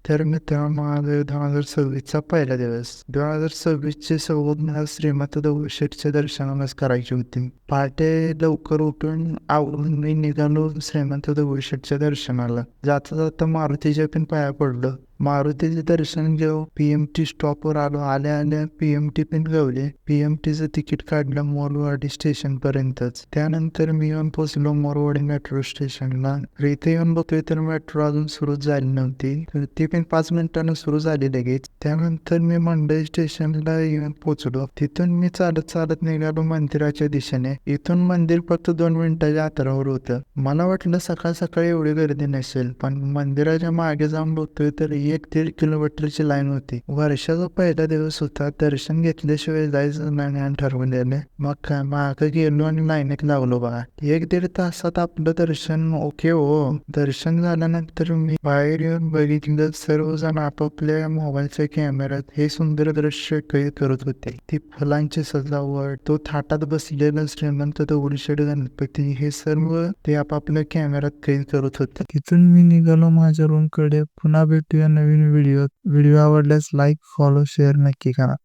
तर मित्रांनो, आज 2026चा पहिला दिवस. 2026ची सुरुवात मला श्रीमंत दगडूशेठच्या दर्शनालाच करायची होती. पहाटे लवकर उठून आवरून मी निघालो श्रीमंत दगडूशेठच्या दर्शनाला. जाता जाता मारुतीच्या पण पाया पडलो. मारुतीचे दर्शन घेऊ PMT स्टॉपवर आलो. आल्या आल्या PMT पण गवले. PMTचं तिकीट काढलं मोरवाडी स्टेशन पर्यंतच. त्यानंतर मी येऊन पोचलो मोरवाडी मेट्रो स्टेशनला. इथे येऊन बघतोय तर मेट्रो अजून सुरूच झाली नव्हती. तर ती पण 5 मिनिटांनी सुरू झाली लगेच. त्यानंतर मी मंडई स्टेशनला येऊन पोचलो. तिथून मी चालत चालत निघालो मंदिराच्या दिशेने. इथून मंदिर फक्त 2 मिनिटाच्या अंतरावर होतं. मला वाटलं सकाळ सकाळी एवढी गर्दी नसेल, पण मंदिराच्या मागे जाऊन बघतोय तर 1-1.5 किलोमीटरची लाईन होती. वर्षाचा पहिला दिवस होता. दर्शन घेतल्याशिवाय जायचं नाही ठरवलेलं. मग काय मागं गेलो आणि लाईनीत लागलो बघा. 1-1.5 तासात आपलं दर्शन ओके हो. दर्शन झाल्यानंतर मी बाहेर येऊन बघितलं, सर्वजण आपापल्या मोबाईलच्या कॅमेऱ्यात हे सुंदर दृश्य कैद करत होते. ती फुलांची सजावट, तो थाटात बसलेला श्रीमंत दगडूशेठ गणपती, हे सर्व ते आपापल्या कॅमेऱ्यात कैद करत होते. तिथून मी निघालो माझ्या रूमकडे. पुन्हा भेटूया नवीन व्हिडिओ आवडल्यास लाईक, फॉलो, शेअर नक्की करा.